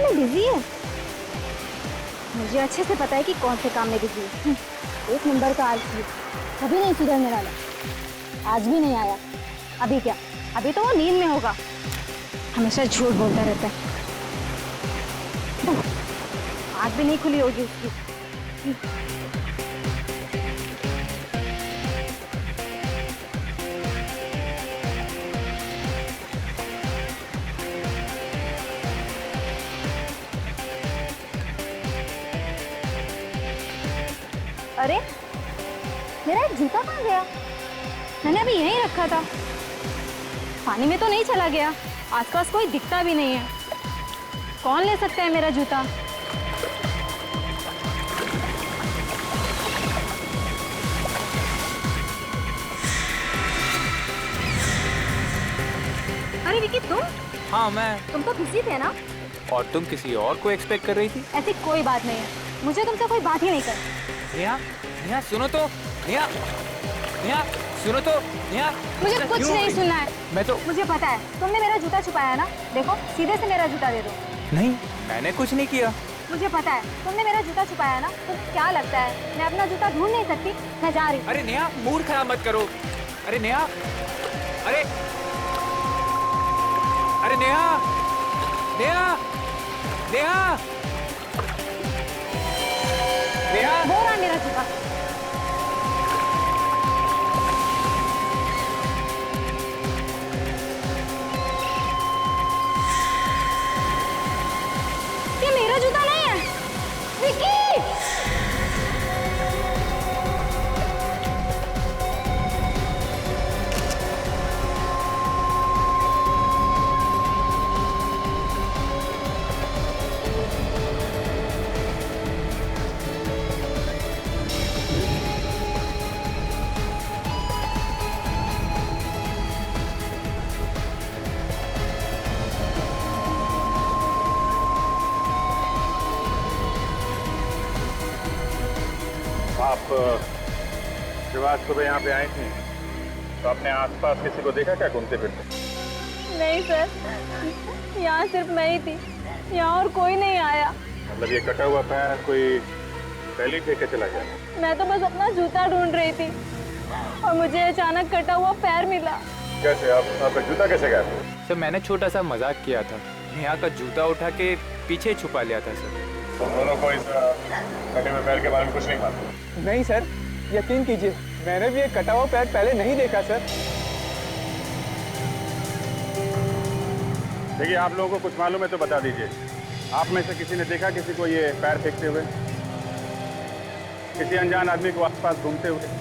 में बिजी है? मुझे अच्छे से पता है कि कौन से काम में बिजी है। एक नंबर का आलसी, कभी नहीं सुधरने वाला। आज भी नहीं आया। अभी क्या? अभी तो वो नींद में होगा। हमेशा झूठ बोलता रहता है। आँख भी नहीं खुली होगी उसकी। अरे मेरा एक जूता कहाँ गया? मैंने अभी यहीं रखा था। पानी में तो नहीं चला गया? आसपास कोई दिखता भी नहीं है। कौन ले सकता है मेरा जूता? अरे विकी, तुम? हाँ मैं। तुम तो बिजी थे ना? और तुम किसी और को एक्सपेक्ट कर रही थी? ऐसी कोई बात नहीं है। मुझे तुमसे कोई बात ही नहीं करनी। नेहा, नेहा सुनो तो। नेहा, नेहा सुनो तो। नेहा, मुझे कुछ नहीं सुनना है। मैं तो। मुझे पता है तुमने मेरा जूता छुपाया है ना। देखो, सीधे से मेरा जूता दे दो। नहीं, मैंने कुछ नहीं किया। मुझे पता है तुमने मेरा जूता छुपाया है ना। तो क्या लगता है मैं अपना जूता ढूंढ नहीं सकती? मैं जा रही हूँ। अरे नेहा, मूड खराब मत करो। अरे नेहा, अरे अरे नेहा, नेहा, नेहा, नेहा। वो रहा मेरा जूता। ये मेरा जूता नहीं है विकी। आप जब आज सुबह यहाँ पे आई थी तो आपने आसपास किसी को देखा क्या घूमते फिरते? नहीं सर, यहाँ सिर्फ मैं ही थी। यहाँ और कोई नहीं आया। मतलब ये कटा हुआ पैर कोई पहले फेंक के चला गया? मैं तो बस अपना जूता ढूंढ रही थी और मुझे अचानक कटा हुआ पैर मिला। कैसे? आपका जूता कैसे गया? सर मैंने छोटा सा मजाक किया था। नेहा का जूता उठा के पीछे छुपा लिया था सर। तो दोनों को इस कटे हुए पैर के बारे में कुछ नहीं मालूम? नहीं सर, यकीन कीजिए मैंने भी एक कटा हुआ पैर पहले नहीं देखा सर। देखिए, आप लोगों को कुछ मालूम है तो बता दीजिए। आप में से किसी ने देखा किसी को ये पैर फेंकते हुए? किसी अनजान आदमी को आसपास घूमते हुए?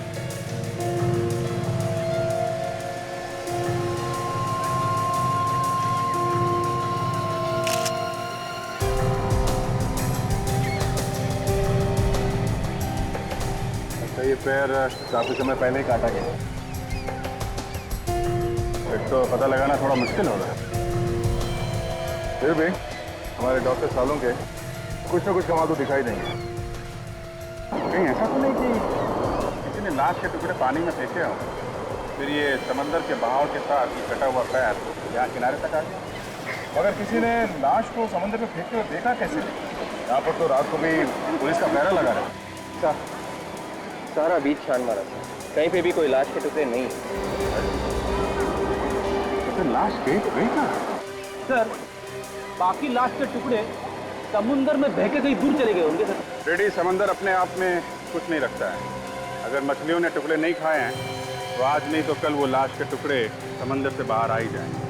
ये पैर काफी समय पहले ही काटा गया। एक तो पता लगाना थोड़ा मुश्किल होगा। फिर भी हमारे डॉक्टर सालों के कुछ ना कुछ कमाल तो दिखाई देंगे। कहीं ऐसा तो नहीं कि किसी ने लाश के टुकड़े पानी में फेंके हो, फिर ये समंदर के बहाव के साथ ये कटा हुआ पैर यहाँ किनारे तक आ गया? मगर किसी ने लाश को समंदर में फेंकते हुए देखा कैसे? यहाँ पर तो रात को भी पुलिस का पहरा लगा रहा है। सारा बीच छान मारा था, कहीं पे भी कोई लाश के टुकड़े नहीं। तो लाश गई कहाँ? सर बाकी लाश के टुकड़े समुंदर में बह के कहीं दूर चले गए होंगे सर। रेडी, समंदर अपने आप में कुछ नहीं रखता है। अगर मछलियों ने टुकड़े नहीं खाए हैं तो आज नहीं तो कल वो लाश के टुकड़े समंदर से बाहर आ ही जाएंगे।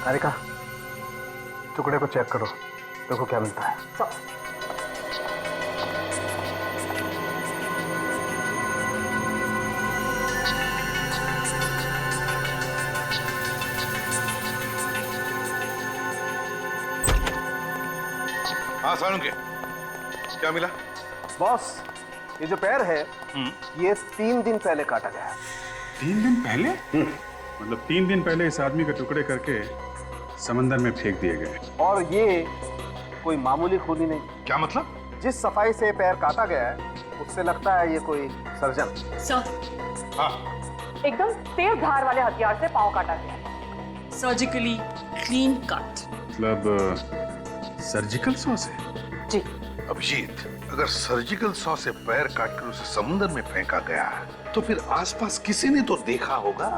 हारिका, टुकड़े को चेक करो, देखो क्या मिलता है। हाँ सालुंके, क्या मिला? बॉस, ये जो पैर है ये 3 दिन पहले काटा गया है। 3 दिन पहले? मतलब 3 दिन पहले इस आदमी के टुकड़े करके समंदर में फेंक दिए गए। और ये कोई मामूली खूनी नहीं। क्या मतलब? जिस सफाई से पैर काटा गया है उससे लगता है ये कोई सर्जन। सर, हाँ, एकदम तेज धार वाले हथियार से पांव काटा गया। Surgically clean cut. मतलब सर्जिकल सॉ से? जी। अभिजीत, अगर सर्जिकल सॉ से पैर काटकर उसे समुद्र में फेंका गया तो फिर आसपास किसी ने तो देखा होगा।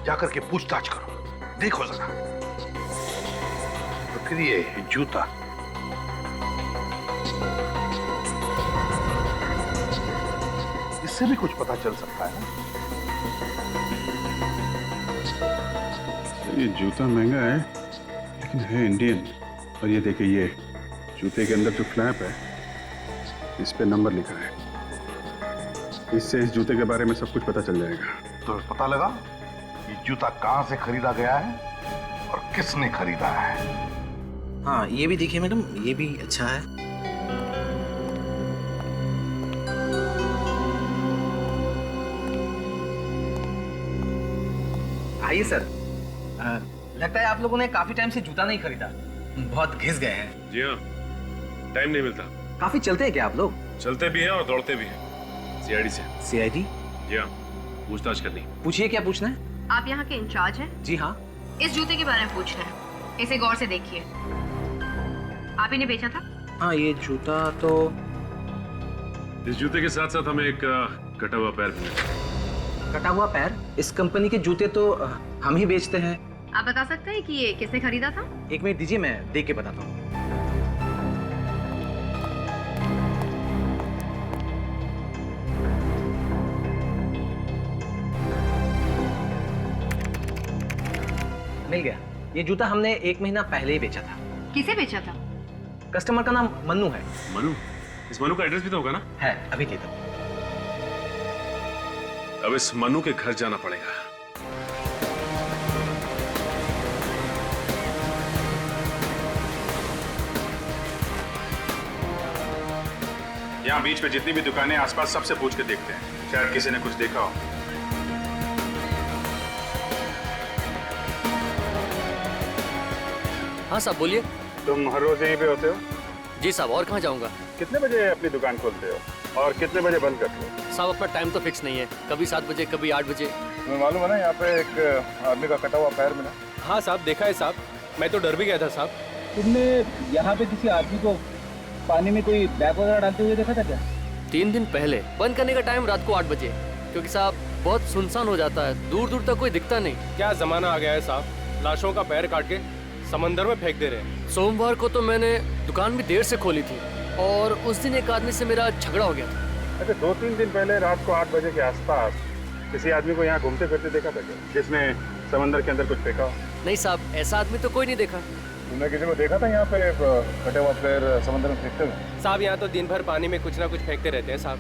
जाकर के पूछताछ करो, देखो जरा। तो फिर ये जूता, इससे भी कुछ पता चल सकता है ना। ये जूता महंगा है लेकिन है इंडियन। और ये देखिए, ये जूते के अंदर जो फ्लैप है इस पे नंबर लिखा है। इससे इस जूते के बारे में सब कुछ पता चल जाएगा। तो पता लगा ये जूता कहां से खरीदा गया है और किसने खरीदा है। हाँ, ये भी देखिए मैडम, ये भी अच्छा है। आइए सर। लगता है आप लोगों ने काफी टाइम से जूता नहीं खरीदा, बहुत घिस गए हैं। जी हाँ, टाइम नहीं मिलता। काफी चलते हैं क्या आप लोग? चलते भी हैं और दौड़ते भी हैं। सीआईडी से। सीआईडी? जी हाँ, पूछताछ करनी। पूछिए, क्या पूछना है? आप यहाँ के इंचार्ज हैं? जी हाँ। इस जूते के बारे में पूछ रहे हैं, इसे गौर से देखिए। आप ही ने बेचा था? हाँ, ये जूता तो इस जूते के साथ साथ हमें एक कटा हुआ पैर भी मिला। कटा हुआ पैर? इस कंपनी के जूते तो हम ही बेचते हैं। आप बता सकते हैं कि ये किसने खरीदा था? एक मिनट दीजिए, मैं देख के बताता हूँ। मिल गया। ये जूता हमने 1 महीना पहले ही बेचा था। किसे बेचा था? कस्टमर का नाम मन्नू है। मनु? इस मनु का एड्रेस भी तो होगा ना? है, अभी देता हूँ। अब इस मनु के घर जाना पड़ेगा। यहाँ बीच पे जितनी भी दुकानें आसपास सबसे पूछ के देखते हैं, शायद किसी ने कुछ देखा हो। हाँ साहब, बोलिए। तुम हर रोज यहीं पे होते हो? जी साहब, और कहाँ जाऊँगा। कितने बजे अपनी दुकान खोलते हो और कितने बजे बंद करते हो? साहब, अपना टाइम तो फिक्स नहीं है, कभी 7 बजे कभी 8 बजे। तुम्हें मालूम है ना, यहाँ पे एक आदमी का कटा हुआ पैर मिला। हाँ साहब, देखा है साहब, मैं तो डर भी गया था साहब। तुमने यहाँ पे किसी आदमी को पानी में कोई बैग वगैरह डालते हुए देखा था क्या? 3 दिन पहले। बंद करने का टाइम रात को 8 बजे, क्योंकि साहब बहुत सुनसान हो जाता है, दूर दूर तक कोई दिखता नहीं। क्या जमाना आ गया है साहब, लाशों का पैर काट के समंदर में फेंक दे रहे हैं। सोमवार को तो मैंने दुकान भी देर से खोली थी और उस दिन एक आदमी से मेरा झगड़ा हो गया था। अच्छा, 2-3 दिन पहले रात को 8 बजे के आसपास किसी आदमी को यहाँ घूमते फिरते देखा था क्या, जिसने समंदर के अंदर कुछ फेंका हो? नहीं साहब, ऐसा आदमी तो कोई नहीं देखा। तुमने किसी को देखा था यहाँ पे कटे हुआ पैर समंदर में फेंकते हुए? साहब, यहाँ तो दिन भर पानी में कुछ ना कुछ फेंकते रहते हैं साहब।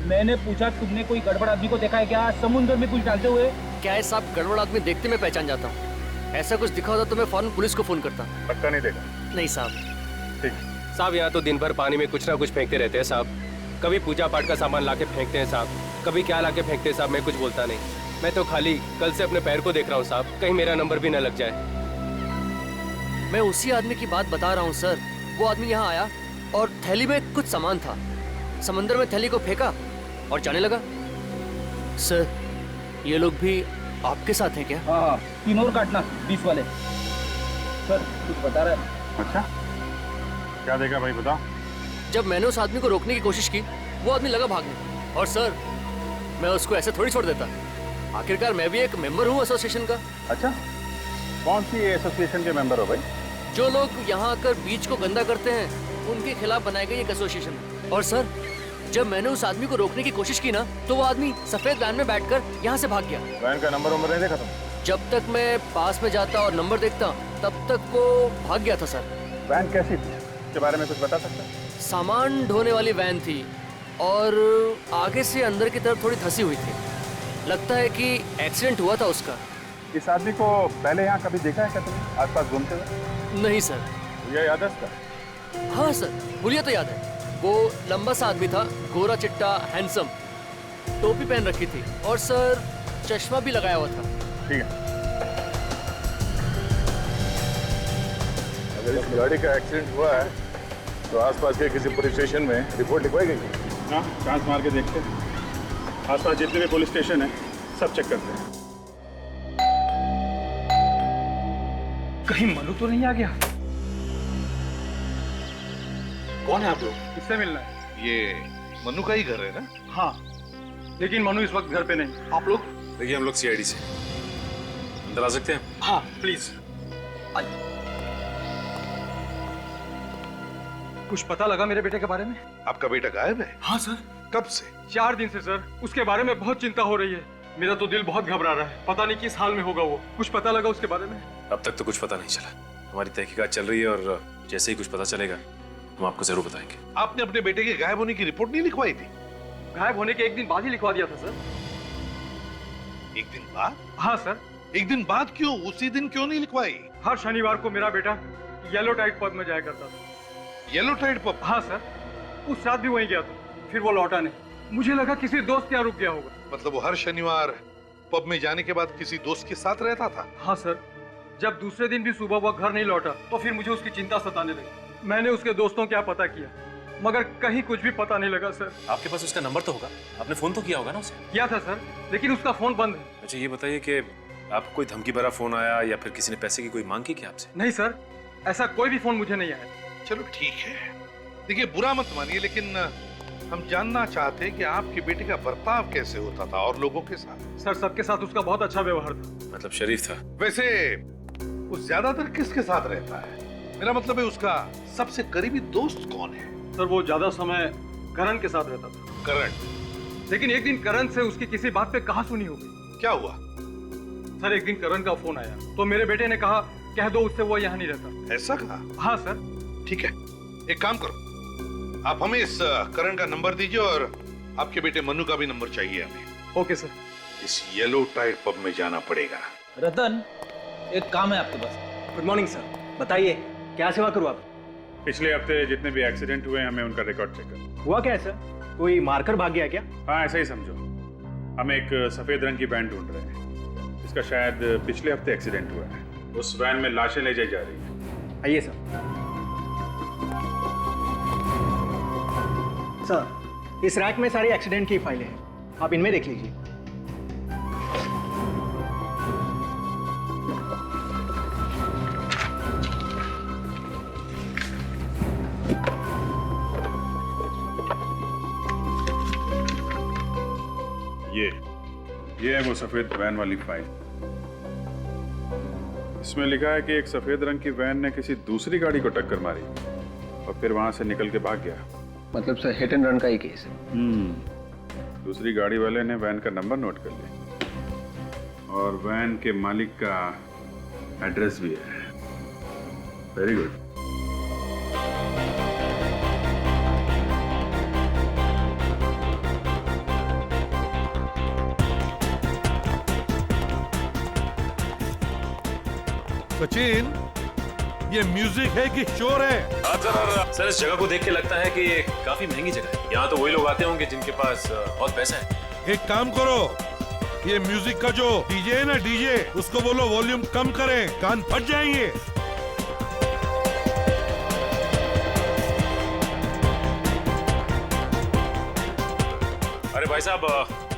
मैंने पूछा, तुमने कोई गड़बड़ आदमी को देखा है क्या समुद्र में कुछ डालते हुए? क्या है साहब, गड़बड़ आदमी देखते मैं पहचान जाता हूँ। ऐसा कुछ दिखा होता तो मैं फौरन पुलिस को फोन करता। पक्का नहीं देखा? नहीं साहब। ठीक साहब, यहाँ तो दिन भर पानी में कुछ ना कुछ फेंकते रहते हैं साहब। कभी पूजा पाठ का सामान लाके फेंकते हैं साहब, कभी क्या लाके फेंकते हैं साहब, मैं कुछ बोलता नहीं। मैं तो खाली कल से अपने पैर को देख रहा हूँ साहब, कहीं मेरा नंबर भी न लग जाए। मैं उसी आदमी की बात बता रहा हूँ सर। वो आदमी यहाँ आया और थैली में कुछ सामान था, समंदर में थैली को फेंका और जाने लगा। सर, ये लोग भी आपके साथ हैं क्या? हाँ, 3 और काटना 20 वाले। सर, कुछ बता रहा है। अच्छा, क्या देखा भाई, बताओ। जब मैंने उस आदमी को रोकने की कोशिश की, वो आदमी लगा भागने। और सर, मैं उसको ऐसे थोड़ी छोड़ देता। आखिरकार मैं भी एक मेंबर हूँ एसोसिएशन का। अच्छा, कौन सी एसोसिएशन के मेंबर हो भाई? जो लोग यहाँ आकर बीच को गंदा करते हैं, उनके खिलाफ बनाई गई एक एसोसिएशन है। और सर, जब मैंने उस आदमी को रोकने की कोशिश की ना, तो वो आदमी सफेद वैन में बैठकर यहाँ से भाग गया। वैन का नंबर नहीं देखा तुम? जब तक मैं पास में जाता और नंबर देखता, तब तक वो भाग गया था सर। वैन कैसी थी, इसके बारे में कुछ बता सकते हैं? सामान ढोने वाली वैन थी और आगे से अंदर की तरफ थोड़ी धसी हुई थी। लगता है कि एक्सीडेंट हुआ था उसका। इस आदमी को पहले यहाँ कभी देखा है क्या तुमने, आसपास घूमते हुए? नहीं सर। ये याद है इसका? हाँ सर, हुलिया तो याद है। वो लंबा सा आदमी था, गोरा चिट्टा, हैंडसम, टोपी पहन रखी थी और सर चश्मा भी लगाया हुआ था। ठीक है, अगर इस गाड़ी का एक्सीडेंट हुआ है तो आसपास के किसी पुलिस स्टेशन में रिपोर्ट लिखवाई गई? हाँ, चांस मार के देखते हैं। आसपास जितने भी पुलिस स्टेशन है सब चेक करते हैं। कहीं मनु तो नहीं आ गया? कौन है आप लोग? किससे मिलना है? ये मनु का ही घर है ना? हाँ, लेकिन मनु इस वक्त घर पे नहीं। आप लोग? देखिए हम लोग सीआईडी से अंदर आ सकते हैं? हाँ प्लीज। कुछ पता लगा मेरे बेटे के बारे में? आपका बेटा गायब है? हाँ सर। कब से? 4 दिन से सर। उसके बारे में बहुत चिंता हो रही है। मेरा तो दिल बहुत घबरा रहा है। पता नहीं किस हाल में होगा वो। कुछ पता लगा उसके बारे में? अब तक तो कुछ पता नहीं चला। हमारी तहकीकात चल रही है और जैसे ही कुछ पता चलेगा हम आपको जरूर बताएंगे। आपने अपने बेटे के गायब होने की रिपोर्ट नहीं लिखवाई थी? गायब होने के 1 दिन बाद ही लिखवा दिया था सर। 1 दिन बाद? हाँ सर। 1 दिन बाद क्यों? उसी दिन क्यों नहीं लिखवाई? हर शनिवार को मेरा बेटा येलो टाइड पब में जाया करता था। Yellow tide pub? हाँ सर। उस रात भी वहीं गया था, फिर वो लौटा नहीं। मुझे लगा किसी दोस्त के यहाँ रुक गया होगा। मतलब वो हर शनिवार पब में जाने के बाद किसी दोस्त के साथ रहता था? हाँ सर। जब दूसरे दिन भी सुबह वह घर नहीं लौटा तो फिर मुझे उसकी चिंता सताने लगी। मैंने उसके दोस्तों क्या पता किया, मगर कहीं कुछ भी पता नहीं लगा सर। आपके पास उसका नंबर तो होगा? आपने फोन तो किया होगा ना उसे? किया था सर, लेकिन उसका फोन बंद है। अच्छा ये बताइए कि आपको कोई धमकी भरा फोन आया या फिर किसी ने पैसे की कोई मांग की क्या आपसे? नहीं सर, ऐसा कोई भी फोन मुझे नहीं आया। चलो ठीक है, देखिए बुरा मत मानिए, लेकिन हम जानना चाहते हैं कि आपके बेटे का बर्ताव कैसे होता था और लोगों के साथ? सर सबके साथ उसका बहुत अच्छा व्यवहार था। मतलब शरीफ था? वैसे वो ज्यादातर किसके साथ रहता है? मेरा मतलब है उसका सबसे करीबी दोस्त कौन है? सर वो ज्यादा समय करण के साथ रहता था। करण? लेकिन एक दिन करण से उसकी किसी बात पे कहासुनी हो गई। क्या हुआ? सर एक दिन करण का फोन आया तो मेरे बेटे ने कहा कह दो उससे वो यहाँ नहीं रहता। ऐसा कहा? हाँ सर। ठीक है, एक काम करो, आप हमें इस करण का नंबर दीजिए और आपके बेटे मनु का भी नंबर चाहिए हमें। Okay sir. इस येलो टाइड पब में जाना पड़ेगा। रतन, एक काम है आपके पास। गुड मॉर्निंग सर, बताइए क्या सेवा करूँ आप? पिछले हफ्ते जितने भी एक्सीडेंट हुए हमें उनका रिकॉर्ड चेक कर। हुआ क्या है सर? कोई मारकर भाग गया क्या? हाँ ऐसा ही समझो। हम एक सफेद रंग की वैन ढूंढ रहे हैं, इसका शायद पिछले हफ्ते एक्सीडेंट हुआ है। उस वैन में लाशें ले जाई जा रही है। आइए सर। सर इस रैक में सारी एक्सीडेंट की फाइलें हैं, आप इनमें देख लीजिए। ये है वो सफेद वैन वाली फाइल। इसमें लिखा है कि एक सफेद रंग की वैन ने किसी दूसरी गाड़ी को टक्कर मारी और फिर वहां से निकल के भाग गया। मतलब सर हिट एंड रन का ही केस है। दूसरी गाड़ी वाले ने वैन का नंबर नोट कर लिया और वैन के मालिक का एड्रेस भी है। Very good. सचिन, ये म्यूजिक है कि शोर है? सर इस जगह को देख के लगता है कि ये काफी महंगी जगह है। यहाँ तो वही लोग आते होंगे जिनके पास बहुत पैसा है। एक काम करो, ये म्यूजिक का जो डीजे है ना डीजे, उसको बोलो वॉल्यूम कम करें, कान फट जाएंगे। अरे भाई साहब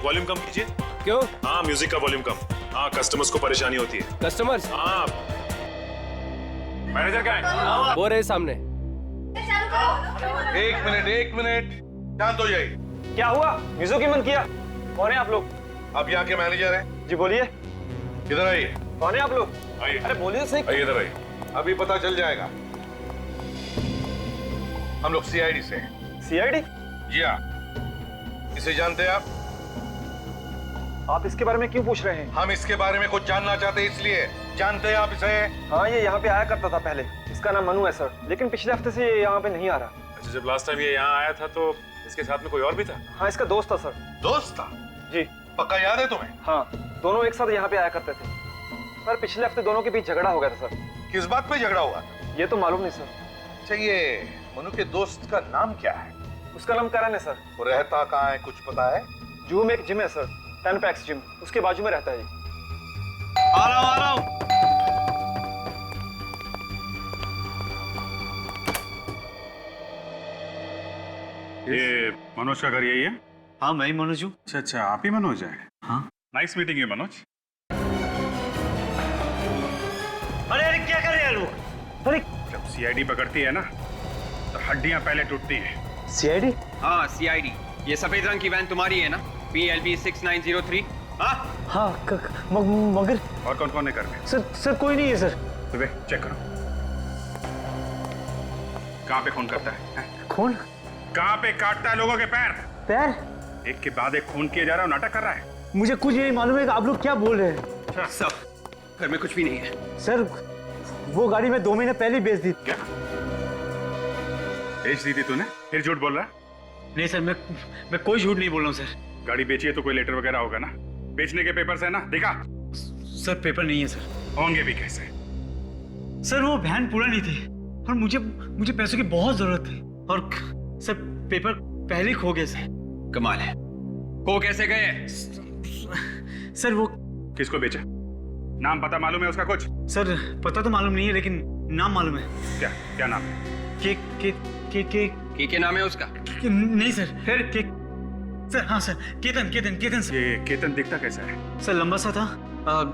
वॉल्यूम कम कीजिए। क्यों? हाँ म्यूजिक का वॉल्यूम कम। हाँ कस्टमर्स को परेशानी होती है। कस्टमर्स? हाँ मैनेजर कहाँ है? वो रहे सामने। एक मिनट, शांत हो जाइए। क्या हुआ? म्यूजिक ही बंद किया? कौन है आप लोग? आप यहाँ के मैनेजर हैं? जी बोलिए। इधर आइए। कौन है आप लोग? आइए। अरे बोलिए सही। आइए इधर आइए। अभी पता चल जाएगा। हम लोग सीआईडी से हैं। सीआईडी? जी हाँ। इसे जानते हैं आप? आप इसके बारे में क्यों पूछ रहे हैं? हम इसके बारे में कुछ जानना चाहते हैं, इसलिए। जानते हैं आप इसे? हाँ ये यहाँ पे आया करता था पहले। इसका नाम मनु है सर, लेकिन पिछले हफ्ते से ये यहाँ पे नहीं आ रहा। अच्छा जब लास्ट टाइम ये यहाँ आया था तो इसके साथ में कोई और भी था? हाँ इसका दोस्त था सर। दोस्त था? जी। पक्का याद है तुम्हें? हाँ दोनों एक साथ यहाँ पे आया करते थे। पर पिछले हफ्ते दोनों के बीच झगड़ा हो गया था सर। किस बात पे झगड़ा हुआ था? ये तो मालूम नहीं सर। अच्छा ये मनु के दोस्त का नाम क्या है? उसका नाम करण है सर। वो रहता कहाँ है, कुछ पता है? जू में एक जिम है सर, 10 पैक्स जिम, उसके बाजू में रहता है। आ रहा हूँ। ये मनोज का घर यही है? हाँ मैं ही मनोज हूँ। अच्छा अच्छा, आप ही मनोज हैं? हाँ। नाइस मीटिंग है मनोज। अरे अरे क्या कर रहे हैं लोग? अरे जब सीआईडी पकड़ती है ना तो हड्डियां पहले टूटती हैं। सीआईडी? हाँ सीआईडी। ये सफेद रंग की वैन तुम्हारी है ना? PLB 6903। हाँ मगर और कौन कौन है घर में? सर कोई नहीं है सर। विवेक चेक करो, कहाँ पे खून करता है? खून? कहाँ पे काटता है लोगों के पैर? पैर? एक के बाद एक खून किया जा रहा है, नाटक कर रहा है। मुझे कुछ नहीं मालूम है कि आप लोग क्या बोल रहे हैं। सब घर में कुछ भी नहीं है सर। वो गाड़ी मैं 2 महीने पहले बेच दी। क्या बेच दी थी तूने? फिर झूठ बोल रहा? नहीं सर, मैं कोई झूठ नहीं बोल रहा हूँ सर। गाड़ी बेची है तो कोई लेटर वगैरह होगा ना? बेचने के पेपर्स है ना? दिखा। सर पेपर नहीं है सर। होंगे भी कैसे? सर वो वैन पूरा नहीं थी और मुझे पैसों की बहुत जरूरत थी और सर पेपर पहले ही खो गए सर। कमाल है, खो कैसे गए? सर वो किसको बेचा? नाम पता मालूम है उसका कुछ? सर पता तो मालूम नहीं है लेकिन नाम मालूम है। क्या क्या नाम है? के नाम है उसका? नहीं सर। फिर सर हाँ सर केतन सर। ये केतन दिखता कैसा है? सर लंबा सा था,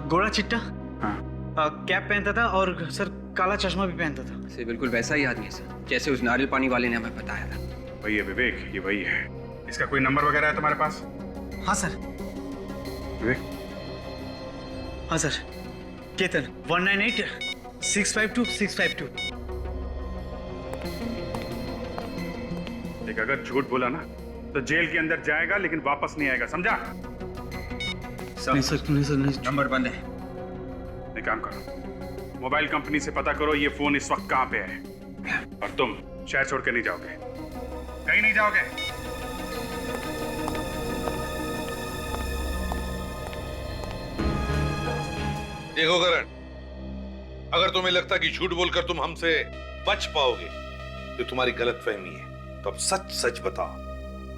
गोरा चिट्टा, हाँ। कैप पहनता था और सर काला चश्मा भी पहनता था। सर बिल्कुल वैसा ही आदमी है सर, जैसे उस नारियल पानी वाले ने हमें बताया था। वही है विवेक, ये वही है। इसका कोई नंबर वगैरह है तुम्हारे पास? हाँ सर। विवेक? हाँ सर, केतन 198652 एक अगर झूठ बोला ना तो जेल के अंदर जाएगा लेकिन वापस नहीं आएगा, समझा? नहीं सर नहीं। नंबर बंद है। एक काम करो, मोबाइल कंपनी से पता करो ये फोन इस वक्त कहाँ पे है। और तुम शहर छोड़ के नहीं जाओगे, कहीं नहीं जाओगे। देखो करण, अगर तुम्हें लगता कि झूठ बोलकर तुम हमसे बच पाओगे तो तुम्हारी गलतफहमी है। तो अब सच सच बताओ,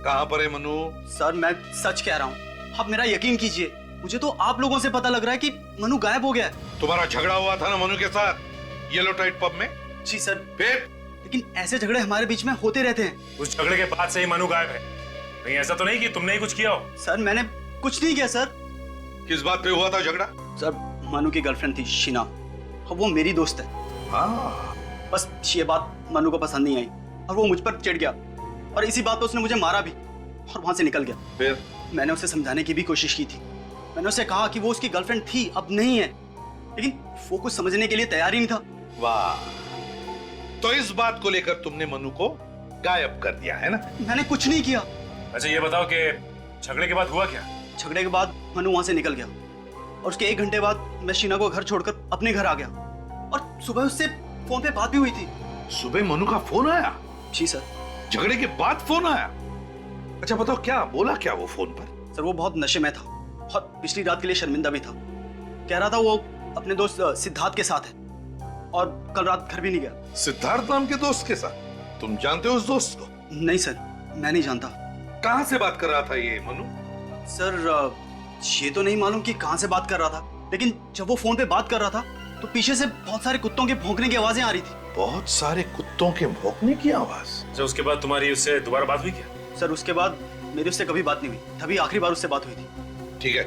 कहां पर है मनु? सर मैं सच कह रहा हूँ, आप मेरा यकीन कीजिए। मुझे तो आप लोगों से पता लग रहा है कि मनु गायब हो गया है। तुम्हारा झगड़ा हुआ था ना मनु के साथ येलो टाइट पब में? जी सर। फिर? लेकिन ऐसे झगड़े हमारे बीच में होते रहते हैं। उस झगड़े के बाद से ही मनु गायब है। कहीं ऐसा तो नहीं कि तुमने ही कुछ किया हो? सर मैंने कुछ नहीं किया सर। किस बात पे हुआ था झगड़ा? सर मनु की गर्लफ्रेंड थी शीना, और वो मेरी दोस्त है। हाँ। बस ये बात मनु को पसंद नहीं आई और वो मुझ पर चिढ़ गया और इसी बात पे उसने मुझे मारा भी और वहां से निकल गया। फिर? मैंने उसे समझाने की भी कोशिश की थी। मैंने उसे कहा कि वो उसकी गर्लफ्रेंड थी, अब नहीं है, लेकिन वो कुछ समझने के लिए तैयार ही नहीं था। वाह, तो इस बात को लेकर तुमने मनु को गायब कर दिया है ना? मैंने कुछ नहीं किया। अच्छा ये बताओ कि झगड़े के बाद हुआ क्या? झगड़े के बाद मनु वहां से निकल गया और उसके 1 घंटे बाद मैं शीना को घर छोड़कर अपने घर आ गया और सुबह उससे फोन पे बात भी हुई थी। सुबह मनु का फोन आया? जी सर। झगड़े के बाद फोन आया? अच्छा बताओ क्या बोला क्या वो फोन पर? सर वो बहुत नशे में था और पिछली रात के लिए शर्मिंदा भी था। कह रहा था वो अपने दोस्त सिद्धार्थ के साथ है और कल रात घर भी नहीं गया। सिद्धार्थ नाम के दोस्त के साथ? तुम जानते हो उस दोस्त को? नहीं सर, मैं नहीं जानता। कहां से बात कर रहा था ये मनु? सर ये तो नहीं मालूम कि कहां से बात कर रहा था, लेकिन जब वो फोन पे बात कर रहा था तो पीछे से बहुत सारे कुत्तों के भौंकने की आवाजें आ रही थी। बहुत सारे कुत्तों के भौंकने की आवाज? अच्छा उसके बाद तुम्हारी उससे दोबारा बात हुई क्या? सर उसके बाद मेरी उससे कभी बात नहीं हुई, तभी आखिरी बार उससे बात हुई थी। ठीक है,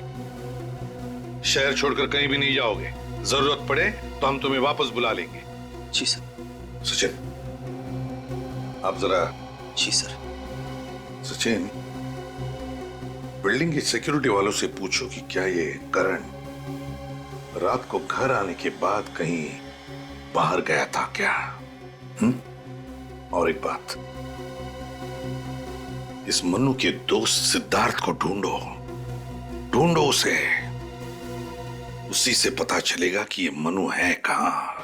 शहर छोड़कर कहीं भी नहीं जाओगे, जरूरत पड़े तो हम तुम्हें वापस बुला लेंगे। जी सर। सचिन आप जरा। जी सर। सचिन, बिल्डिंग की सिक्योरिटी वालों से पूछो कि क्या ये करण रात को घर आने के बाद कहीं बाहर गया था क्या? और एक बात, इस मनु के दोस्त सिद्धार्थ को ढूंढो उसे। उसी से पता चलेगा कि ये मनु है कहां।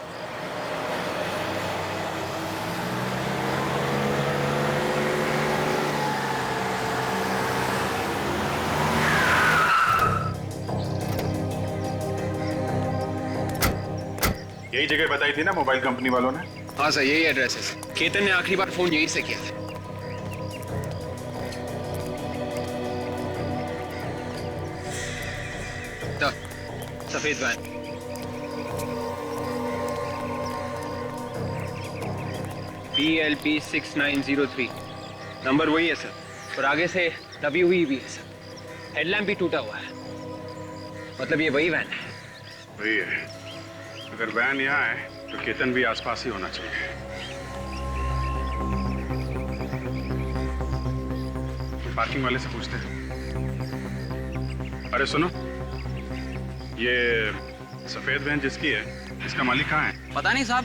यही जगह बताई थी ना मोबाइल कंपनी वालों ने? हाँ सर यही एड्रेस है। केतन ने आखिरी बार फोन यहीं से किया था। सफेद वैन। PLP 6903। नंबर वही है सर, और आगे से दबी हुई भी है सर। हेडलैम्प भी टूटा हुआ है। मतलब ये वही वैन है। वही है। अगर वैन यहाँ है तो केतन भी आसपास ही होना चाहिए। पार्किंग वाले से पूछते हैं। अरे सुनो, ये सफेद वैन जिसकी है, इसका मालिक कहाँ है? पता नहीं साहब,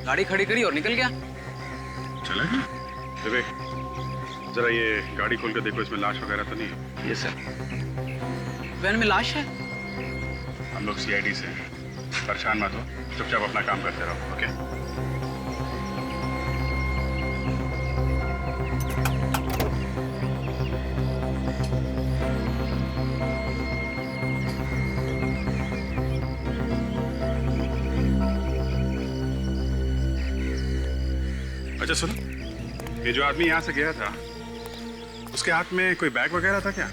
गाड़ी खड़ी करी और निकल गया। चला गया? विवेक, जरा ये गाड़ी खोल के देखो, इसमें लाश वगैरह तो नहीं है? ये सर। वैन में लाश है? हम लोग सीआईडी से हैं। परेशान मत हो, चुपचाप अपना काम करते रहो, ओके? अच्छा सुनो, ये जो आदमी यहाँ से गया था, उसके हाथ में कोई बैग वगैरह था क्या?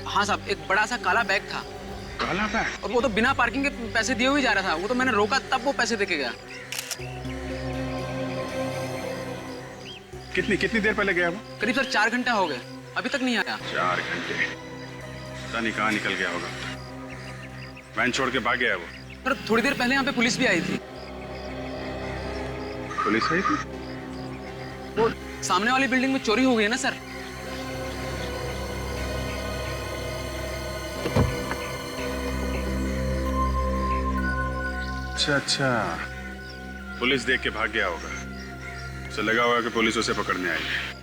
हाँ साहब, एक बड़ा सा काला बैग था। काला बैग? और वो तो बिना पार्किंग के पैसे दिए हुए जा रहा था। वो तो मैंने रोका तब वो पैसे देके गया। कितनी देर पहले गया वो? करीब सर 4 घंटे हो गए, अभी तक नहीं आया। 4 घंटे? पता नहीं कहाँ निकल गया होगा। वैन छोड़ के भाग गया है वो। पर थोड़ी देर पहले यहाँ पे पुलिस भी आई थी। पुलिस आई थी? वो सामने वाली बिल्डिंग में चोरी हो गई है ना सर। अच्छा, पुलिस देख के भाग गया होगा। उसे लगा होगा कि पुलिस उसे पकड़ने आई है।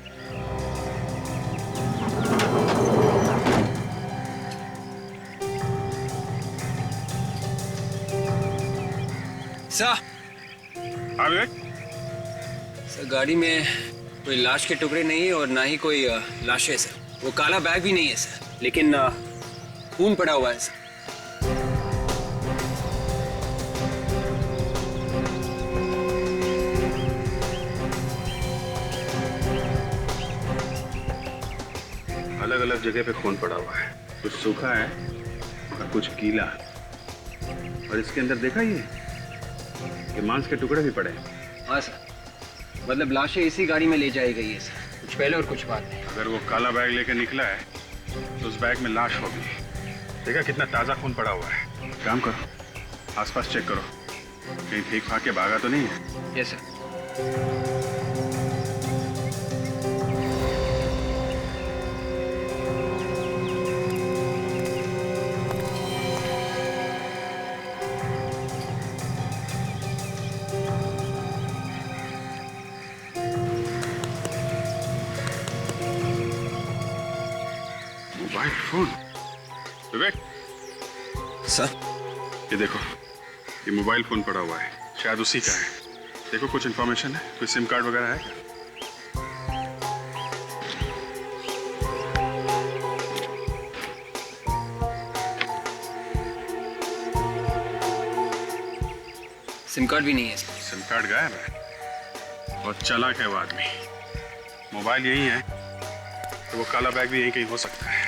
सर, हाँ विवेक? सर गाड़ी में कोई लाश के टुकड़े नहीं है और ना ही कोई लाश है सर। वो काला बैग भी नहीं है सर, लेकिन खून पड़ा हुआ है सर। अलग अलग जगह पे खून पड़ा हुआ है, कुछ सूखा है और कुछ गीला। और इसके अंदर देखा ये मांस के टुकड़े भी पड़े हैं। हाँ सर, मतलब लाशें इसी गाड़ी में ले जाई गई है सर, कुछ पहले और कुछ बाद में। अगर वो काला बैग लेके निकला है तो उस बैग में लाश होगी। देखा कितना ताजा खून पड़ा हुआ है। काम करो, आसपास चेक करो, कहीं ठीक भाग के भागा तो नहीं है? Yes sir. Mobile phone? Vivek sir, ये देखो, ये मोबाइल फोन पड़ा हुआ है, शायद उसी का है। देखो कुछ इन्फॉर्मेशन है, कोई सिम कार्ड वगैरह है क्या? सिम कार्ड भी नहीं है। सिम कार्ड गायब है। और चालाक है वो आदमी। मोबाइल यही है तो वो काला बैग भी यहीं कहीं हो सकता है।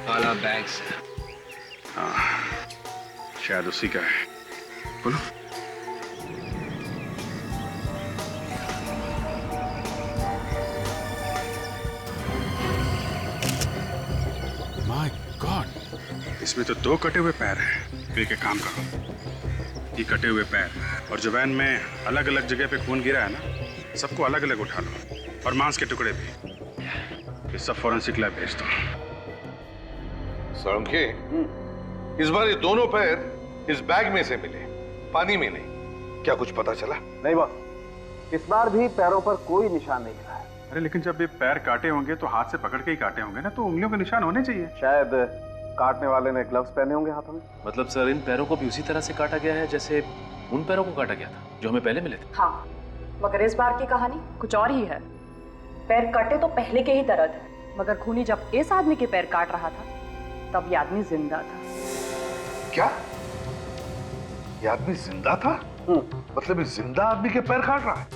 काला बैग से। हाँ, शायद उसी का है। बोलो। माय गॉड, इसमें तो 2 कटे हुए पैर हैं। तो एक काम करो, ये कटे हुए पैर और जो वैन में अलग अलग जगह पे खून गिरा है ना, सबको अलग अलग उठा लो और मांस के टुकड़े भी। ये सब फॉरेंसिक लैब भेज दो। साळुंखे, इस बार ये दोनों पैर इस बैग में से मिले, पानी में नहीं। क्या कुछ पता चला? नहीं बॉस, इस बार भी पैरों पर कोई निशान नहीं मिला है। अरे लेकिन जब ये पैर काटे होंगे तो हाथ से पकड़ के ही काटे होंगे ना, तो उंगलियों के निशान होने चाहिए। शायद काटने वाले ने ग्लव्स पहने होंगे हाथों में। मतलब सर, इन पैरों को भी उसी तरह से काटा गया है जैसे उन पैरों को काटा गया था जो हमें पहले मिले थे। हाँ, मगर इस बार की कहानी कुछ और ही है। पैर कटे तो पहले के ही तरह थे, मगर खूनी जब इस आदमी के पैर काट रहा था तब ये आदमी जिंदा था। क्या? ये आदमी जिंदा था? मतलब इस जिंदा आदमी के पैर काट रहा है?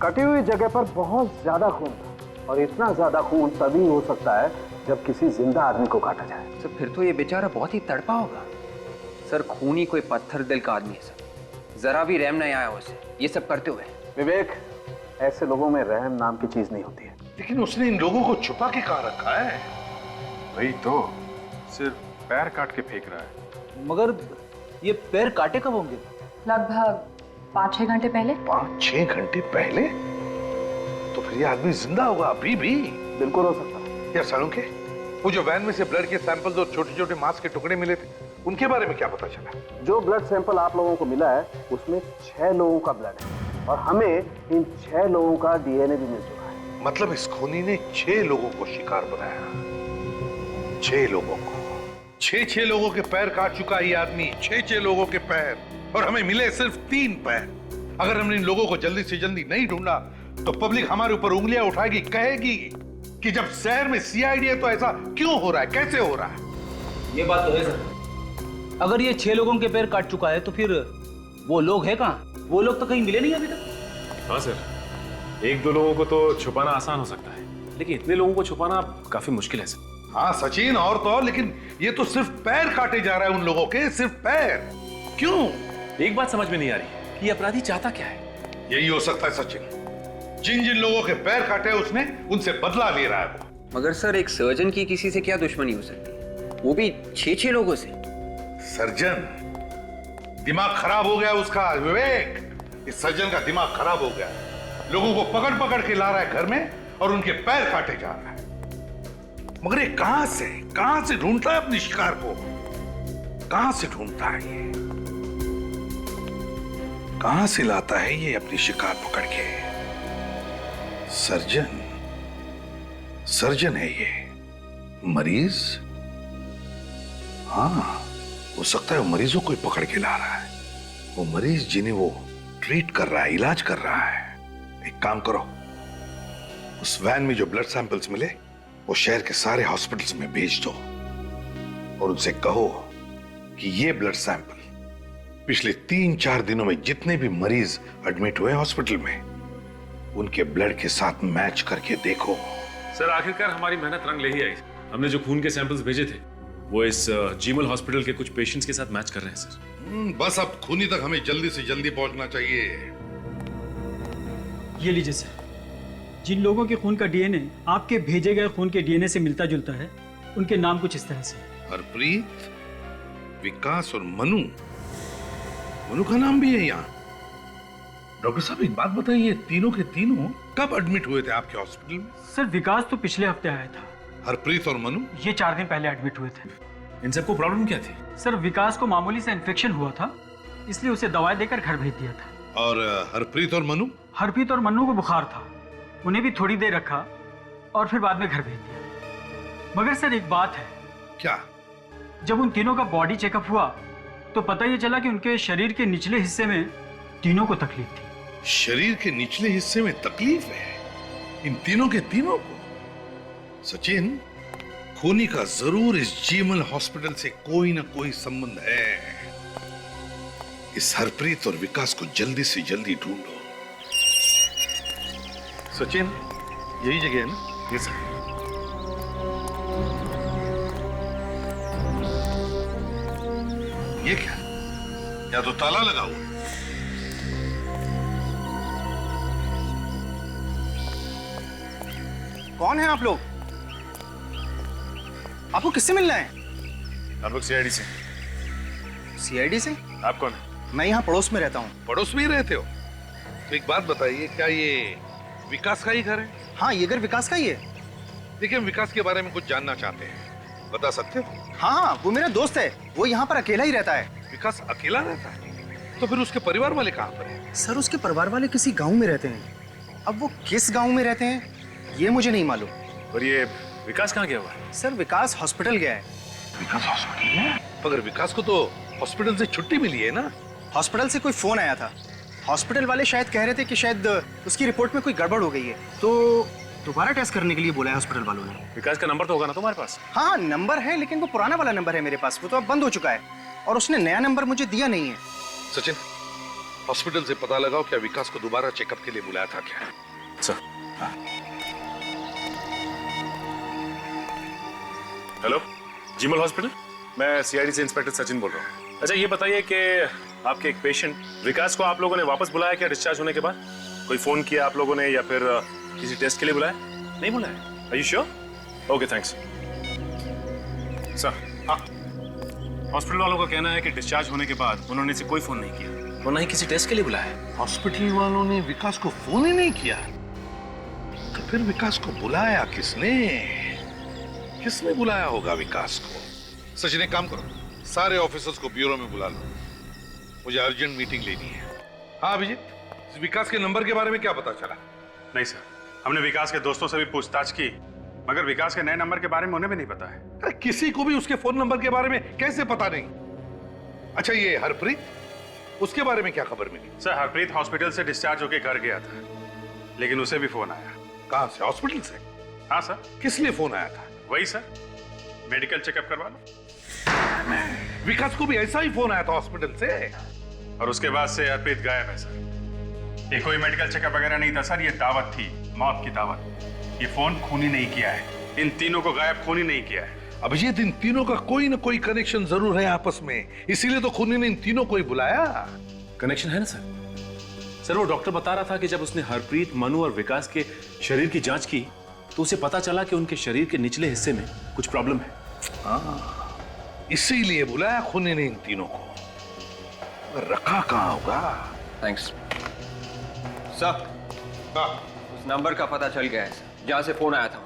कटी हुई जगह पर बहुत ज्यादा खून था, और इतना ज्यादा खून तभी हो सकता है जब किसी जिंदा आदमी को काटा जाए। सर फिर तो ये बेचारा बहुत ही तड़पा होगा। सर खूनी कोई पत्थर दिल का आदमी है सर, जरा भी रहम नहीं आया उसे ये सब करते हुए। विवेक, ऐसे लोगों में रहम नाम की चीज नहीं होती है। लेकिन उसने इन लोगों को छुपा के कहाँ रखा है? वही तो, सिर्फ पैर काट के फेंक रहा है। मगर ये पैर काटे कब होंगे? लगभग 5-6 घंटे पहले। 5-6 घंटे पहले? तो फिर ये आदमी जिंदा होगा अभी भी? बिल्कुल हो सकता है। यार सालुंके, वो जो वैन में से ब्लड के सैंपल्स और छोटे छोटे मांस के टुकड़े मिले थे, उनके बारे में क्या पता चला? जो ब्लड सैंपल आप लोगों को मिला है उसमें 6 लोगों का ब्लड है और हमें इन 6 लोगों का डीएनए भी मिल चुका है। मतलब इस खूनी ने 6 लोगों को शिकार बनाया। 6 लोगों को, 6 लोगों के पैर काट चुका है ये आदमी। 6 लोगों के पैर, और हमें मिले सिर्फ 3 पैर। अगर हमने इन लोगों को जल्दी से जल्दी नहीं ढूंढा तो पब्लिक हमारे ऊपर उंगलियां उठाएगी, कहेगी कि जब शहर में सीआईडी है तो ऐसा क्यों हो रहा है, कैसे हो रहा है? ये बात तो है सर। अगर ये 6 लोगों के पैर काट चुका है तो फिर वो लोग हैं कहाँ? वो लोग तो कहीं मिले नहीं अभी तक। हाँ सर, 1-2 लोगों को तो छुपाना आसान हो सकता है, लेकिन इतने लोगों को छुपाना काफी मुश्किल है सर। हाँ सचिन, और तो और, लेकिन ये तो सिर्फ पैर काटे जा रहा है उन लोगों के, सिर्फ पैर। क्यों? एक बात समझ में नहीं आ रही कि अपराधी चाहता क्या है। यही हो सकता है सचिन, जिन जिन लोगों के पैर काटे उसने, उनसे बदला ले रहा है वो। मगर सर एक सर्जन की किसी से क्या दुश्मनी हो सकती है, वो भी 6 लोगों से? सर्जन? दिमाग खराब हो गया उसका विवेक। इस सर्जन का दिमाग खराब हो गया, लोगों को पकड़ पकड़ के ला रहा है घर में और उनके पैर काटे जा रहा है। मगर ये कहां से ढूंढता है अपने शिकार को? कहां से ढूंढता है ये? कहां से लाता है ये अपनी शिकार पकड़ के? सर्जन है ये। मरीज? हाँ, हो सकता है वो मरीजों को ही पकड़ के ला रहा है। वो मरीज जिन्हें वो ट्रीट कर रहा है, इलाज कर रहा है। एक काम करो, उस वैन में जो ब्लड सैंपल्स मिले वो शहर के सारे हॉस्पिटल्स में भेज दो और उनसे कहो कि ये ब्लड सैंपल पिछले 3-4 दिनों में जितने भी मरीज एडमिट हुए हॉस्पिटल में, उनके ब्लड के साथ मैच करके देखो। सर आखिरकार हमारी मेहनत रंग ले ही आई। हमने जो खून के सैंपल्स भेजे थे वो इस जीमल हॉस्पिटल के कुछ पेशेंट्स के साथ मैच कर रहे हैं सर। बस अब खूनी तक हमें जल्दी से जल्दी पहुंचना चाहिए। ये लीजिए सर, जिन लोगों के खून का डीएनए आपके भेजे गए खून के डीएनए से मिलता जुलता है, उनके नाम कुछ इस तरह से। हरप्रीत, विकास और मनु। मनु का नाम भी है यहाँ। डॉक्टर साहब एक बात बताइए, तीनों के तीनों कब एडमिट हुए थे आपके हॉस्पिटल में? सर विकास तो पिछले हफ्ते आया था। हरप्रीत और मनु? ये 4 दिन पहले एडमिट हुए थे। इन सबको प्रॉब्लम क्या थी? सर विकास को मामूली सा इन्फेक्शन हुआ था, इसलिए उसे दवाई देकर घर भेज दिया था। और हरप्रीत और मनु? हरप्रीत और मनु को बुखार था, उन्हें भी थोड़ी देर रखा और फिर बाद में घर भेज दिया। मगर सर एक बात है। क्या? जब उन तीनों का बॉडी चेकअप हुआ तो पता ये चला कि उनके शरीर के निचले हिस्से में तीनों को तकलीफ थी। शरीर के निचले हिस्से में तकलीफ है इन तीनों के तीनों को? सचिन, खूनी का जरूर इस जीमल हॉस्पिटल से कोई ना कोई संबंध है। इस हरप्रीत और विकास को जल्दी से जल्दी ढूंढो। सचिन, यही जगह है ना? Yes sir. ये क्या? या तो ताला लगा हुआ। कौन है आप लोग? आपको किससे मिलना है? हम लोग सीआईडी से। सीआईडी से? आप कौन है? मैं यहाँ पड़ोस में रहता हूँ। पड़ोस में ही रहते हो? तो एक बात बताइए, क्या ये विकास का ही घर है? हाँ, ये घर विकास का ही है। देखिए, हम विकास के बारे में कुछ जानना चाहते हैं, बता सकते हो? हाँ, वो मेरा दोस्त है, वो यहाँ पर अकेला ही रहता है। विकास अकेला रहता है? तो फिर उसके परिवार वाले कहाँ पर हैं? सर उसके परिवार वाले किसी गांव में रहते हैं। अब वो किस गांव में रहते हैं ये मुझे नहीं मालूम। और ये विकास कहाँ गया हुआ है? सर विकास हॉस्पिटल गया है। विकास हॉस्पिटल गया? मगर विकास को तो हॉस्पिटल से छुट्टी मिली है ना? हॉस्पिटल से कोई फोन आया था, हॉस्पिटल वाले शायद कह रहे थे कि शायद उसकी रिपोर्ट में कोई गड़बड़ हो गई है, तो दोबारा टेस्ट करने के लिए बोला है हॉस्पिटल वालों ने। विकास का नंबर तो होगा ना तुम्हारे पास? हाँ, नंबर है, लेकिन वो पुराना वाला नंबर है मेरे पास, वो तो अब बंद हो चुका है और उसने नया नंबर मुझे दिया नहीं है। सचिन, हॉस्पिटल से पता लगाओ क्या विकास को दोबारा चेकअप के लिए बुलाया था क्या? सर। हाँ। हेलो, जीमल हॉस्पिटल। मैं सीआईडी से इंस्पेक्टर सचिन बोल रहा हूँ। अच्छा ये बताइए कि आपके एक पेशेंट विकास को आप लोगों ने वापस बुलाया क्या डिस्चार्ज होने के बाद? कोई फोन किया आप लोगों ने या फिर किसी टेस्ट के लिए बुलाया? नहीं बुलाया? Are you sure? Okay thanks sir. हाँ, हॉस्पिटल वालों का कहना है कि डिस्चार्ज होने के बाद उन्होंने इसे कोई फोन नहीं किया और ना ही किसी टेस्ट के लिए बुलाया। हॉस्पिटल वालों ने विकास को फोन ही नहीं किया, तो फिर विकास को बुलाया किसने? किसने बुलाया होगा विकास को? सचिन एक काम करो, सारे ऑफिसर्स को ब्यूरो में बुला लो, मुझे अर्जेंट मीटिंग लेनी है। हाँ अभिजीत, विकास के नंबर के बारे में क्या पता चला? नहीं सर, हमने विकास के दोस्तों से भी पूछताछ की, मगर विकास के नए नंबर के बारे में उन्हें भी नहीं पता है। अरे किसी को भी उसके फोन नंबर के बारे में कैसे पता नहीं? अच्छा ये हरप्रीत, उसके बारे में क्या खबर मिली? सर हरप्रीत हॉस्पिटल से डिस्चार्ज होकर घर गया था, लेकिन उसे भी फोन आया। कहां से? हॉस्पिटल से? हाँ सर। किस लिए फोन आया था? वही सर, मेडिकल चेकअप करवा लो। विकास को भी ऐसा ही फोन आया था हॉस्पिटल से, और उसके बाद से हरप्रीत गायब है सर। ये कोई मेडिकल चेकअप वगैरह नहीं था सर, ये दावत थी, मौत की दावत। ये फोन खूनी नहीं किया है, इन तीनों को गायब खूनी नहीं किया है। अभिजीत इन तीनों का कोई ना कोई कनेक्शन जरूर है आपस में, इसीलिए तो खूनी ने इन तीनों को ही बुलाया। कनेक्शन है ना सर? सर वो डॉक्टर बता रहा था कि जब उसने हरप्रीत, मनु और विकास के शरीर की जांच की तो उसे पता चला कि उनके शरीर के निचले हिस्से में कुछ प्रॉब्लम है। इसीलिए बुलाया खूनी ने इन तीनों को। रखा कहां होगा? Thanks sir. उस नंबर का पता चल गया है जहां से फोन आया था।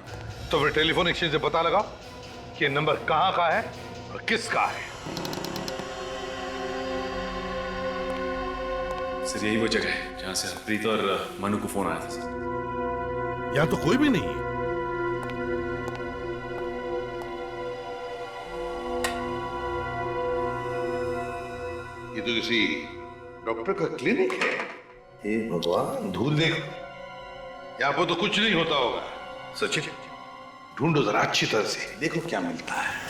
तो फिर टेलीफोन एक्सचेंज से पता लगाओ कि नंबर कहां का है और किसका है। सर यही वो जगह है जहां से हरप्रीत और मनु को फोन आया था सर। यहां तो कोई भी नहीं है। ये तो किसी डॉक्टर का क्लिनिक है। हे भगवान, धूल देखो, यहाँ पर तो कुछ नहीं होता होगा। सचिन ढूंढो जरा अच्छी तरह से, देखो क्या मिलता है।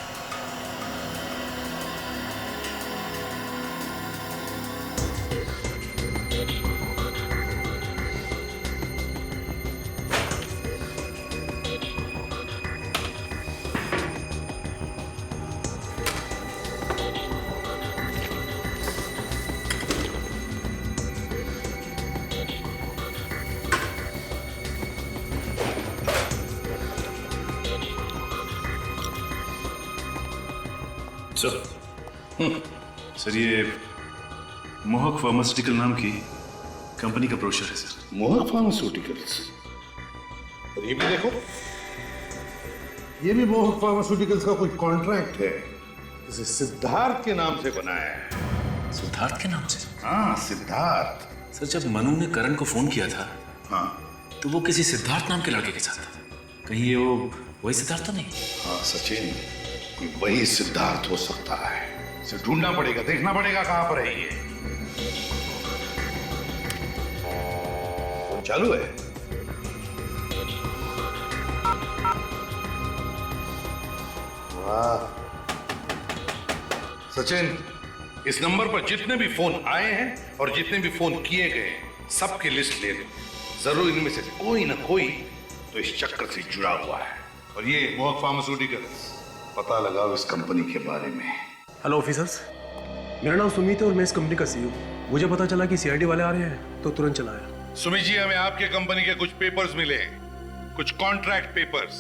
सर ये मोहक फार्मास्यूटिकल नाम की कंपनी का ब्रोशर है सर। मोहक फार्मास्यूटिकल्स, और ये भी देखो, ये भी मोहक फार्मास्यूटिकल्स का कोई कॉन्ट्रैक्ट है, इसे सिद्धार्थ के नाम से बनाया है। सिद्धार्थ के नाम से? हाँ सिद्धार्थ। सर जब मनु ने करण को फोन किया था, हाँ, तो वो किसी सिद्धार्थ नाम के लड़के के साथ था। कहीं ये वो वही सिद्धार्थ तो नहीं? हाँ सचिन, वही सिद्धार्थ हो सकता है। इसे ढूंढना पड़ेगा, देखना पड़ेगा कहां पर है ये। चालू है? वाह सचिन, इस नंबर पर जितने भी फोन आए हैं और जितने भी फोन किए गए सबकी लिस्ट ले लो। जरूर इनमें से कोई ना कोई तो इस चक्कर से जुड़ा हुआ है। और ये मोहक फार्मास्यूटिकल्स, पता लगाओ इस कंपनी के बारे में। हेलो ऑफिसर्स, मेरा नाम सुमित है और मैं इस कंपनी का सीईओ। मुझे पता चला कि सीआईडी वाले आ रहे हैं तो तुरंत चला आया। सुमित जी, हमें आपके कंपनी के कुछ पेपर्स मिले, कुछ कॉन्ट्रैक्ट पेपर्स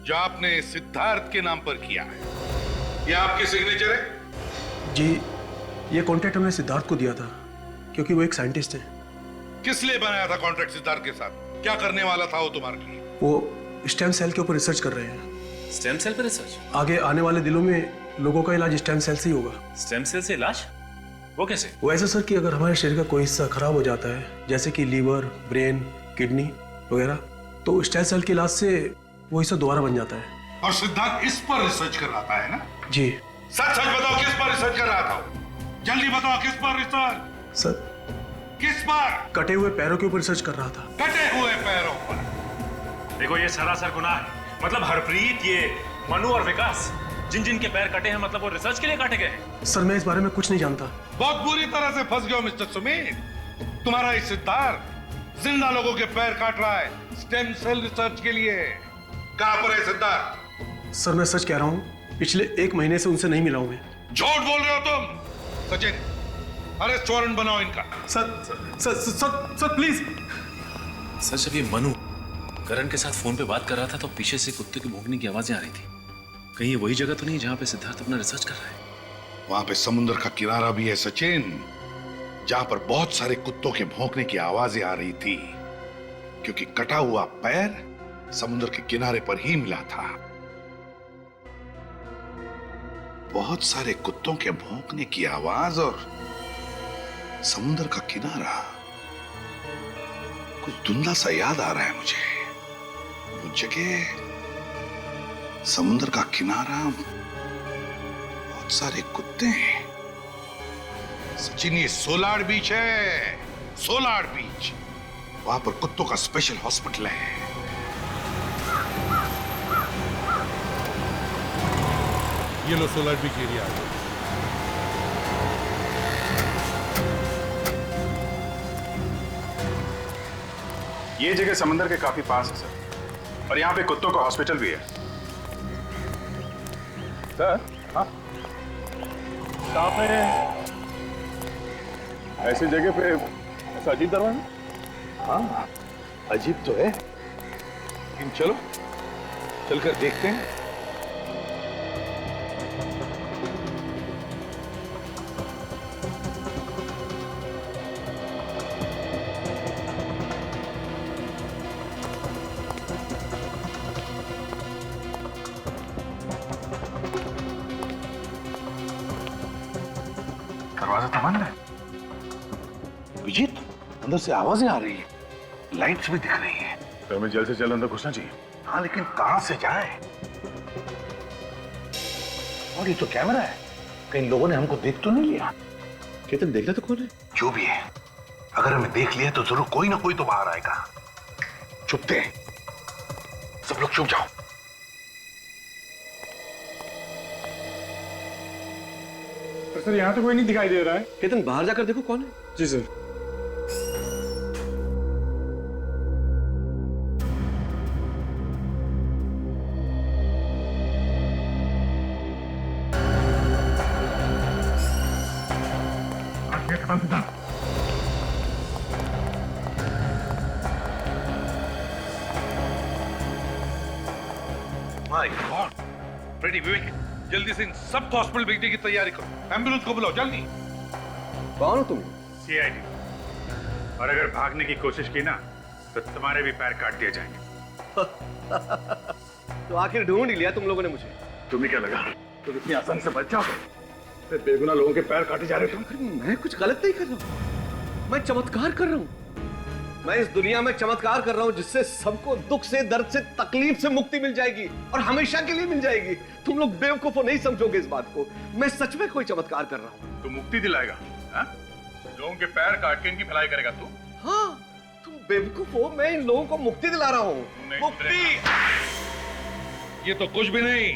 जो आपने सिद्धार्थ के नाम पर किया है। ये आपके सिग्नेचर है? जी, ये कॉन्ट्रैक्ट हमने सिद्धार्थ को दिया था क्योंकि वो एक साइंटिस्ट है। किस लिए बनाया था कॉन्ट्रैक्ट सिद्धार्थ के साथ? क्या करने वाला था वो तुम्हारे लिए? वो स्टेम सेल के ऊपर रिसर्च कर रहे हैं। स्टेम सेल पर रिसर्च? आगे आने वाले दिनों में लोगों का इलाज स्टेम सेल से ही होगा। स्टेम सेल से इलाज? वो कैसे? वो ऐसा सर कि अगर हमारे शरीर का कोई हिस्सा खराब हो जाता है, जैसे कि लीवर, ब्रेन, किडनी वगैरह, तो स्टेम सेल के इलाज से वो हिस्सा दोबारा बन जाता है। और सिद्धार्थ इस पर रिसर्च कर रहा था, है ना? जी। सच सच बताओ, किस पर रिसर्च कर रहा था? जल्दी बताओ, किस पर रिसर्च? सर किस पर? कटे हुए पैरों के ऊपर रिसर्च कर रहा था। कटे हुए पैरों पर? देखो ये सरासर गुनाह है। मतलब हरप्रीत, ये मनु और विकास, जिन जिन के पैर कटे हैं, मतलब वो रिसर्च के लिए काटे गए हैं। सर मैं इस बारे में कुछ नहीं जानता। बहुत बुरी तरह से फंस गए हो मिस्टर सुमित। तुम्हारा ये सिद्धार्थ जिंदा लोगों के पैर काट रहा है स्टेम सेल रिसर्च के लिए। कहां पर है सिद्धार्थ? सर मैं सच कह रहा हूँ, पिछले 1 महीने से उनसे नहीं मिला हूं मैं। झूठ बोल रहे हो तुम। सचिन, अरेस्ट वारंट बनाओ इनका। Sir please. सर जब ये मनु करण के साथ फोन पे बात कर रहा था तो पीछे से कुत्ते की भौंकने की आवाजें आ रही थी। कहीं ये वही जगह तो नहीं जहां पे सिद्धार्थ अपना रिसर्च कर रहा है? वहां पे समुद्र का किनारा भी है सचिन, जहां पर बहुत सारे कुत्तों के भौंकने की आवाजें आ रही थी, क्योंकि कटा हुआ पैर समुद्र के किनारे पर ही मिला था। बहुत सारे कुत्तों के भौंकने की आवाज और समुद्र का किनारा, कुछ धुंधला सा याद आ रहा है मुझे। वो जगह, समुद्र का किनारा, बहुत सारे कुत्ते हैं। सचिन, ये सोलार बीच है, सोलार बीच। वहां पर कुत्तों का स्पेशल हॉस्पिटल है। ये लो सोलार बीच एरिया। ये जगह समंदर के काफी पास है सर, और यहाँ पे कुत्तों का हॉस्पिटल भी है। सर, हाँ, आपने ऐसी जगह पे ऐसा अजीब दरवाजा? हाँ, अजीब तो है, लेकिन चलो चलकर देखते हैं। दरवाजा तो बंद है। विजीत, अंदर से आवाजें आ रही है, लाइट्स भी दिख रही है। तो हमें जल्द से जल्द अंदर घुसना चाहिए। हाँ, लेकिन कहां से जाए? और ये तो कैमरा है, कहीं लोगों ने हमको देख तो नहीं लिया? केतन, देखना तो कौन है? जो भी है, अगर हमें देख लिया तो जरूर कोई ना कोई तो बाहर आएगा। चुपते, सब लोग चुप जाओ। सर यहाँ तो कोई नहीं दिखाई दे रहा है। केतन, बाहर जाकर देखो कौन है। जी सर। माय गॉड, फ्रेडी, विवेक, जल्दी से इन सबको हॉस्पिटल भेजने की तैयारी करो। एम्बुलेंस को बुलाओ जल्दी। कौन हो तुम? सीआईडी। और अगर भागने की कोशिश की ना तो तुम्हारे भी पैर काट दिए जाएंगे। तो आखिर ढूंढ ही लिया तुम लोगों ने मुझे। तुम्हें क्या लगा तुम इतनी आसानी से बच जाओगे? फिर बेगुनाह लोगों के पैर काटे जा रहे हो। मैं कुछ गलत नहीं कर रहा हूं, मैं चमत्कार कर रहा हूं। मैं इस दुनिया में चमत्कार कर रहा हूं जिससे सबको दुख से, दर्द से, तकलीफ से मुक्ति मिल जाएगी और हमेशा के लिए मिल जाएगी। तुम लोग बेवकूफ नहीं समझोगे इस बात को। मैं सच में कोई चमत्कार कर रहा हूं। तू मुक्ति दिलाएगा? हाँ? लोगों के पैर काट के इनकी भलाई करेगा तू? हाँ, तुम बेवकूफ हो, मैं इन लोगों को मुक्ति दिला रहा हूं। मुक्ति? ये तो कुछ भी नहीं,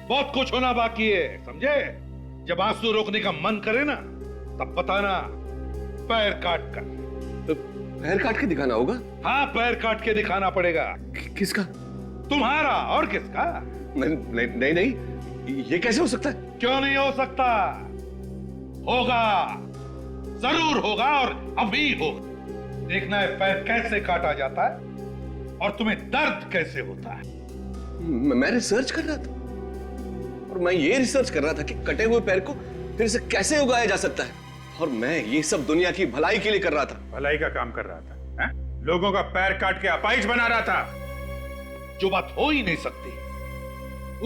बहुत कुछ होना बाकी है, समझे? जब आंसू रोकने का मन करे ना, तब बताना, पैर काट कर। तो पैर काट के दिखाना होगा? हाँ, पैर काट के दिखाना पड़ेगा। किसका? तुम्हारा, और किसका? नहीं नहीं, ये कैसे हो सकता है? क्यों नहीं हो सकता? होगा, जरूर होगा, और अभी होगा। देखना है पैर कैसे काटा जाता है और तुम्हें दर्द कैसे होता है। मैं रिसर्च कर रहा था, और मैं ये रिसर्च कर रहा था कि कटे हुए पैर को फिर से कैसे उगाया जा सकता है, और मैं ये सब दुनिया की भलाई के लिए कर रहा था। भलाई का काम कर रहा था? है? लोगों का पैर काट के अपाहिज बना रहा था। जो बात हो ही नहीं सकती,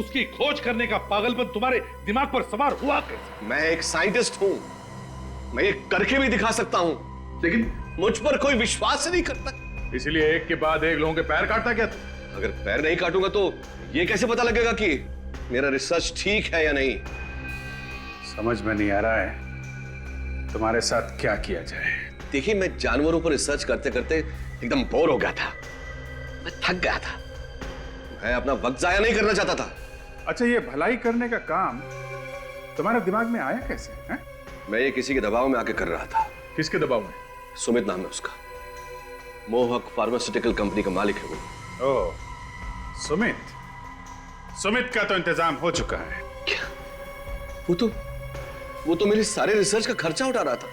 उसकी खोज करने का पागलपन तुम्हारे दिमाग पर सवार हुआ कैसे? मैं एक साइंटिस्ट हूं, मैं ये करके भी दिखा सकता हूं, लेकिन मुझ पर कोई विश्वास नहीं करता। इसलिए एक के बाद एक लोगों के पैर काटता क्या तू? अगर पैर नहीं काटूंगा तो ये कैसे पता लगेगा कि मेरा रिसर्च ठीक है या नहीं? समझ में नहीं आ रहा है तुम्हारे साथ क्या किया जाए। देखिए, मैं जानवरों पर रिसर्च करते करते एकदम बोर हो गया था, मैं थक गया था। मैं अपना वक्त जाया नहीं करना चाहता था। अच्छा, ये भलाई करने का काम तुम्हारे दिमाग में आया कैसे? है? मैं ये किसी के दबाव में आके कर रहा था। किसके दबाव में? सुमित नाम है उसका, मोहक फार्मास्यूटिकल कंपनी का मालिक है वो। ओह, सुमित। सुमित का तो इंतजाम हो चुका है। वो तो मेरे सारे रिसर्च का खर्चा उठा रहा था।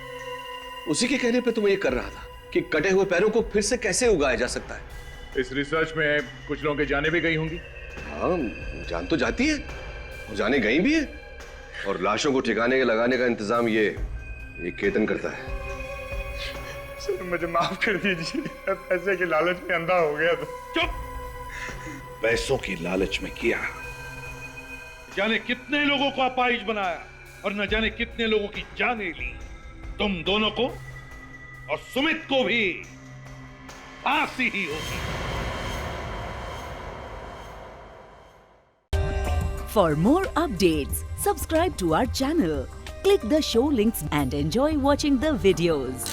उसी के कहने पे तो मैं ये कर रहा था कि कटे हुए पैरों को फिर से कैसे उगाया जा सकता है। इस रिसर्च में कुछ लोगों की जानें भी गई होंगी। हाँ, जान तो जाती है, जाने गई भी है, और लाशों को ठिकाने के लगाने का इंतजाम ये केतन करता है। सर मुझे माफ कर दीजिए, पैसे के लालच में अंधा हो गया था। चुप! पैसों की लालच में किया। जाने कितने लोगों को अपाहिज बनाया और न जाने कितने लोगों की जानें ली। तुम दोनों को और सुमित को भी फांसी ही होगी। For more updates, subscribe to our channel, click the show links and enjoy watching the videos.